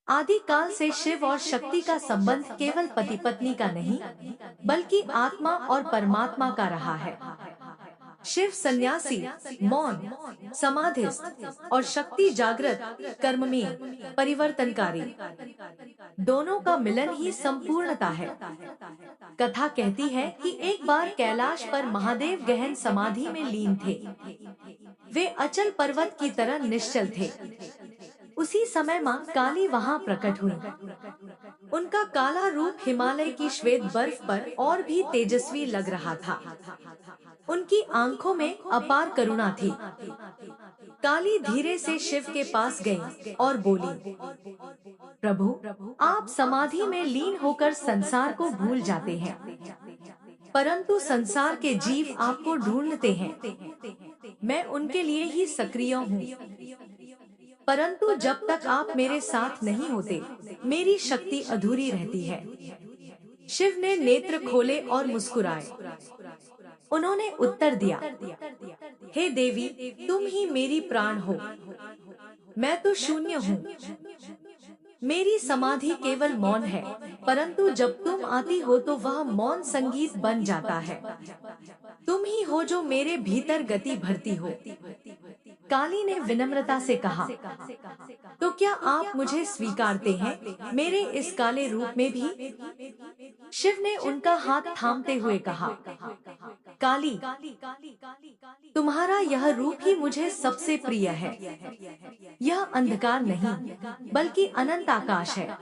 आदिकाल से शिव और शक्ति का संबंध केवल पति पत्नी का नहीं, बल्कि आत्मा और परमात्मा का रहा है। शिव सन्यासी, मौन, समाधिस्थ और शक्ति जागृत, कर्ममय, परिवर्तनकारी। दोनों का मिलन ही संपूर्णता है। कथा कहती है कि एक बार कैलाश पर महादेव गहन समाधि में लीन थे। वे अचल पर्वत की तरह निश्चल थे। उसी समय माँ काली वहाँ प्रकट हुई। उनका काला रूप हिमालय की श्वेत बर्फ पर और भी तेजस्वी लग रहा था। उनकी आंखों में अपार करुणा थी। काली धीरे से शिव के पास गई और बोली, प्रभु, आप समाधि में लीन होकर संसार को भूल जाते हैं, परंतु संसार के जीव आपको ढूंढते हैं। मैं उनके लिए ही सक्रिय हूँ, परंतु जब तक आप मेरे साथ नहीं होते, मेरी शक्ति अधूरी रहती है। शिव ने नेत्र खोले और मुस्कुराए। उन्होंने उत्तर दिया, हे देवी, तुम ही मेरी प्राण हो। मैं तो शून्य हूँ। मेरी समाधि केवल मौन है, परंतु जब तुम आती हो तो वह मौन संगीत बन जाता है। तुम ही हो जो मेरे भीतर गति भरती हो। काली ने विनम्रता से कहा, तो क्या आप मुझे स्वीकारते हैं, मेरे इस काले रूप में भी? शिव ने उनका हाथ थामते हुए कहा, काली, तुम्हारा यह रूप ही मुझे सबसे प्रिय है। यह अंधकार नहीं, बल्कि अनंत आकाश है।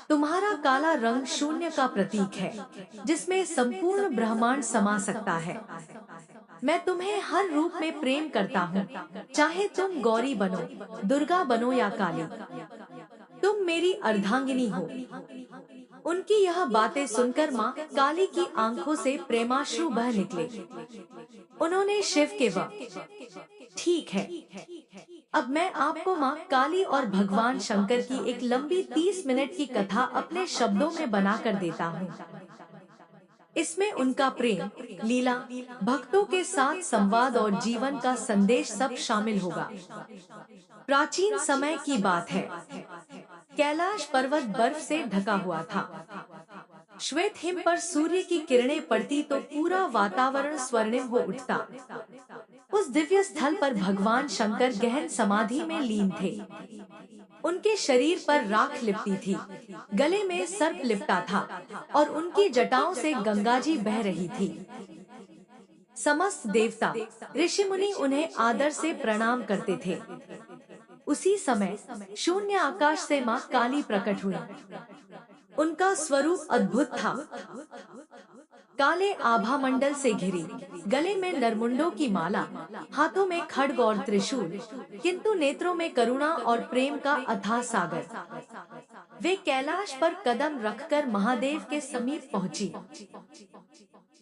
तुम्हारा काला रंग शून्य का प्रतीक है, जिसमें संपूर्ण ब्रह्मांड समा सकता है। मैं तुम्हें हर रूप में प्रेम करता हूँ, चाहे तुम गौरी बनो, दुर्गा बनो या काली। तुम मेरी अर्धांगिनी हो। उनकी यह बातें सुनकर माँ काली की आंखों से प्रेमाश्रु बह निकले। उन्होंने शिव के ठीक है, अब मैं आपको माँ काली और भगवान शंकर की एक लंबी 30 मिनट की कथा अपने शब्दों में बनाकर देता हूँ। इसमें उनका प्रेम, लीला, भक्तों के साथ संवाद और जीवन का संदेश सब शामिल होगा। प्राचीन समय की बात है। कैलाश पर्वत बर्फ से ढका हुआ था। श्वेत हिम पर सूर्य की किरणें पड़ती तो पूरा वातावरण स्वर्णिम हो उठता। उस दिव्य स्थल पर भगवान शंकर गहन समाधि में लीन थे। उनके शरीर पर राख लिपटी थी, गले में सर्प लिपटा था और उनकी जटाओं से गंगाजी बह रही थी। समस्त देवता, ऋषि मुनि उन्हें आदर से प्रणाम करते थे। उसी समय शून्य आकाश से माँ काली प्रकट हुई। उनका स्वरूप अद्भुत था। काले आभा मंडल से घिरी, गले में नरमुंडों की माला, हाथों में खड्ग और त्रिशूल, किंतु नेत्रों में करुणा और प्रेम का अथाह सागर। वे कैलाश पर कदम रखकर महादेव के समीप पहुंची।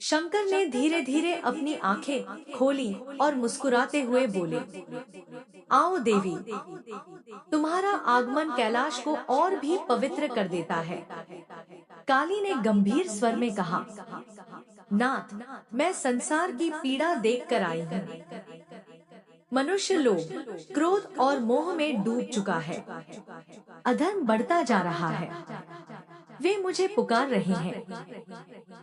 शंकर ने धीरे धीरे अपनी आंखें खोली और मुस्कुराते हुए बोले, आओ देवी, तुम्हारा आगमन कैलाश को और भी पवित्र कर देता है। काली ने गंभीर स्वर में कहा, नाथ, मैं संसार की पीड़ा देखकर आई हूँ। मनुष्य लोभ, क्रोध और मोह में डूब चुका है। अधर्म बढ़ता जा रहा है। वे मुझे पुकार रहे हैं,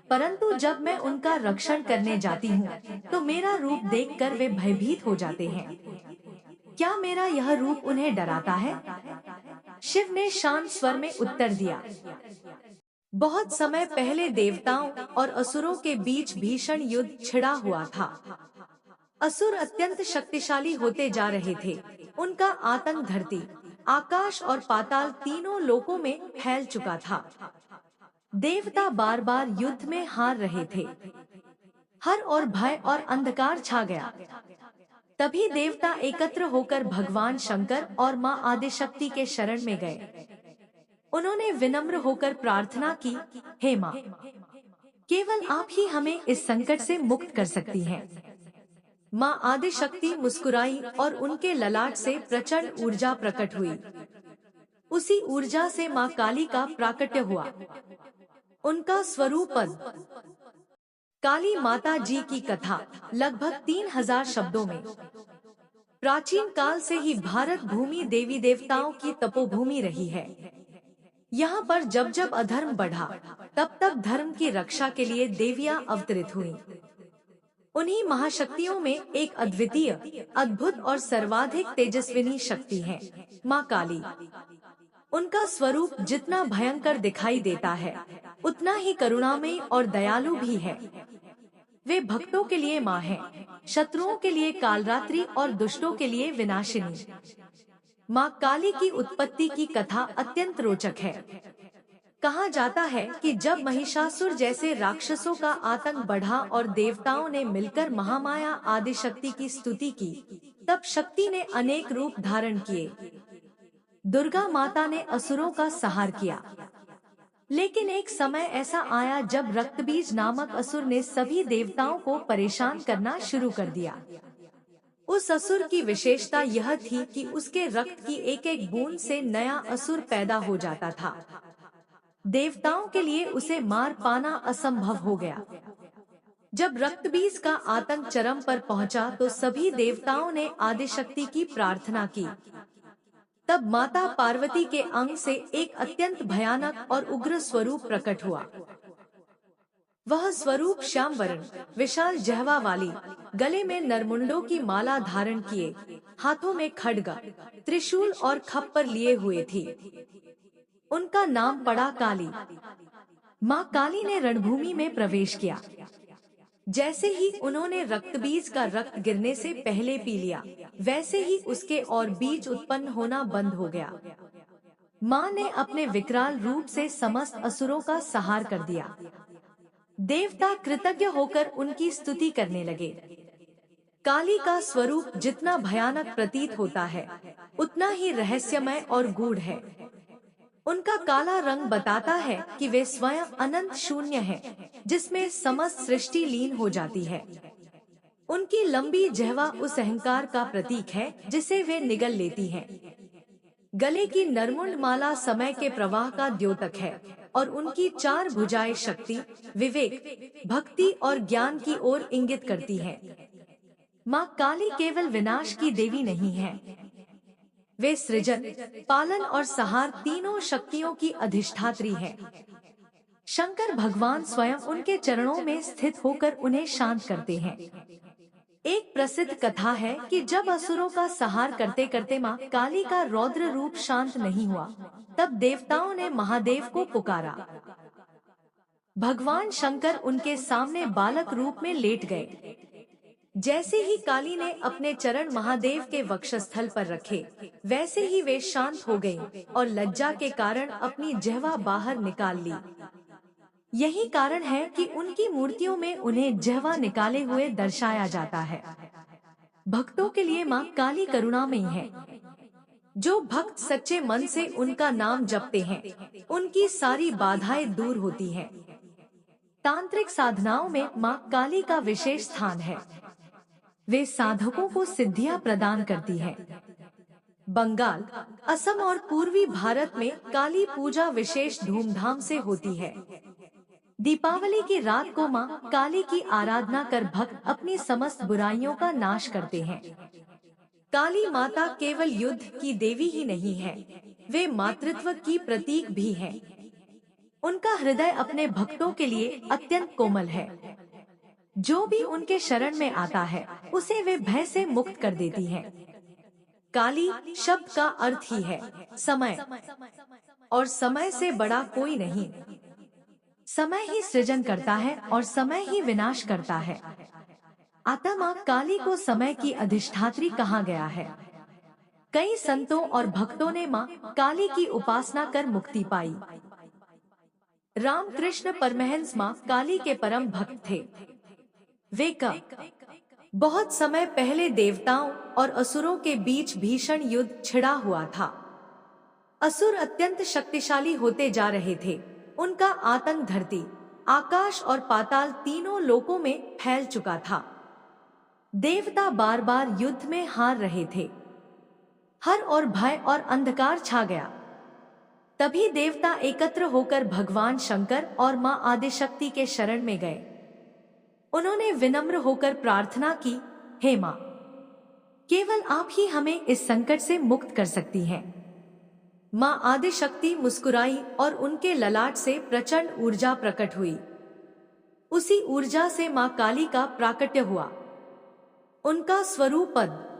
परंतु जब मैं उनका रक्षण करने जाती हूँ, तो मेरा रूप देखकर वे भयभीत हो जाते हैं। क्या मेरा यह रूप उन्हें डराता है? शिव ने शांत स्वर में उत्तर दिया, बहुत समय पहले देवताओं और असुरों के बीच भीषण युद्ध छिड़ा हुआ था। असुर अत्यंत शक्तिशाली होते जा रहे थे। उनका आतंक धरती, आकाश और पाताल तीनों लोकों में फैल चुका था। देवता बार बार युद्ध में हार रहे थे। हर ओर भय और अंधकार छा गया। तभी देवता एकत्र होकर भगवान शंकर और माँ आदिशक्ति के शरण में गए। उन्होंने विनम्र होकर प्रार्थना की, हे माँ, केवल आप ही हमें इस संकट से मुक्त कर सकती हैं। माँ आदिशक्ति मुस्कुराई और उनके ललाट से प्रचंड ऊर्जा प्रकट हुई। उसी ऊर्जा से माँ काली का प्राकट्य हुआ। उनका स्वरूप काली माता जी की कथा लगभग 3000 शब्दों में। प्राचीन काल से ही भारत भूमि देवी देवताओं की तपोभूमि रही है। यहाँ पर जब जब अधर्म बढ़ा, तब तब धर्म की रक्षा के लिए देवियां अवतरित हुईं। उन्हीं महाशक्तियों में एक अद्वितीय, अद्भुत और सर्वाधिक तेजस्विनी शक्ति है माँ काली। उनका स्वरूप जितना भयंकर दिखाई देता है, उतना ही करुणामयी और दयालु भी है। वे भक्तों के लिए माँ है, शत्रुओं के लिए कालरात्रि और दुष्टों के लिए विनाशिनी। माँ काली की उत्पत्ति की कथा अत्यंत रोचक है। कहा जाता है कि जब महिषासुर जैसे राक्षसों का आतंक बढ़ा और देवताओं ने मिलकर महामाया आदिशक्ति की स्तुति की, तब शक्ति ने अनेक रूप धारण किए। दुर्गा माता ने असुरों का संहार किया। लेकिन एक समय ऐसा आया जब रक्तबीज नामक असुर ने सभी देवताओं को परेशान करना शुरू कर दिया। उस असुर की विशेषता यह थी कि उसके रक्त की एक एक बूंद से नया असुर पैदा हो जाता था। देवताओं के लिए उसे मार पाना असंभव हो गया। जब रक्तबीज का आतंक चरम पर पहुंचा तो सभी देवताओं ने आदिशक्ति की प्रार्थना की। तब माता पार्वती के अंग से एक अत्यंत भयानक और उग्र स्वरूप प्रकट हुआ। वह स्वरूप श्याम वर्ण, विशाल जहवा वाली, गले में नरमुंडों की माला धारण किए, हाथों में खड्ग, त्रिशूल और खप्पर लिए हुए थी। उनका नाम पड़ा काली। माँ काली ने रणभूमि में प्रवेश किया। जैसे ही उन्होंने रक्तबीज का रक्त गिरने से पहले पी लिया, वैसे ही उसके और बीज उत्पन्न होना बंद हो गया। माँ ने अपने विकराल रूप से समस्त असुरों का संहार कर दिया। देवता कृतज्ञ होकर उनकी स्तुति करने लगे। काली का स्वरूप जितना भयानक प्रतीत होता है, उतना ही रहस्यमय और गूढ़ है। उनका काला रंग बताता है कि वे स्वयं अनंत शून्य है, जिसमें समस्त सृष्टि लीन हो जाती है। उनकी लंबी जिह्वा उस अहंकार का प्रतीक है जिसे वे निगल लेती हैं। गले की नरमुंड माला समय के प्रवाह का द्योतक है और उनकी चार भुजाएं शक्ति, विवेक, भक्ति और ज्ञान की ओर इंगित करती हैं। माँ काली केवल विनाश की देवी नहीं है, वे सृजन, पालन और संहार तीनों शक्तियों की अधिष्ठात्री है। शंकर भगवान स्वयं उनके चरणों में स्थित होकर उन्हें शांत करते हैं। एक प्रसिद्ध कथा है कि जब असुरों का संहार करते करते माँ काली का रौद्र रूप शांत नहीं हुआ, तब देवताओं ने महादेव को पुकारा। भगवान शंकर उनके सामने बालक रूप में लेट गए। जैसे ही काली ने अपने चरण महादेव के वक्षस्थल पर रखे, वैसे ही वे शांत हो गईं और लज्जा के कारण अपनी जिह्वा बाहर निकाल ली। यही कारण है कि उनकी मूर्तियों में उन्हें जिह्वा निकाले हुए दर्शाया जाता है। भक्तों के लिए माँ काली करुणामयी है। जो भक्त सच्चे मन से उनका नाम जपते हैं, उनकी सारी बाधाएं दूर होती हैं। तांत्रिक साधनाओं में माँ काली का विशेष स्थान है। वे साधकों को सिद्धियां प्रदान करती है। बंगाल, असम और पूर्वी भारत में काली पूजा विशेष धूमधाम से होती है। दीपावली की रात को माँ काली की आराधना कर भक्त अपनी समस्त बुराइयों का नाश करते हैं। काली माता केवल युद्ध की देवी ही नहीं है, वे मातृत्व की प्रतीक भी है। उनका हृदय अपने भक्तों के लिए अत्यंत कोमल है। जो भी उनके शरण में आता है, उसे वे भय से मुक्त कर देती हैं। काली शब्द का अर्थ ही है समय, और समय से बड़ा कोई नहीं। समय ही सृजन करता है और समय ही विनाश करता है। अतः माँ काली को समय की अधिष्ठात्री कहा गया है। कई संतों और भक्तों ने माँ काली की उपासना कर मुक्ति पाई। रामकृष्ण परमहंस माँ काली के परम भक्त थे। वे बहुत समय पहले देवताओं और असुरों के बीच भीषण युद्ध छिड़ा हुआ था। असुर अत्यंत शक्तिशाली होते जा रहे थे। उनका आतंक धरती, आकाश और पाताल तीनों लोकों में फैल चुका था। देवता बार बार युद्ध में हार रहे थे। हर ओर भय और अंधकार छा गया। तभी देवता एकत्र होकर भगवान शंकर और मां आदिशक्ति के शरण में गए। उन्होंने विनम्र होकर प्रार्थना की, हे मां, केवल आप ही हमें इस संकट से मुक्त कर सकती हैं। माँ आदिशक्ति मुस्कुराई और उनके ललाट से प्रचंड ऊर्जा प्रकट हुई। उसी ऊर्जा से माँ काली का प्राकट्य हुआ। उनका स्वरूप पद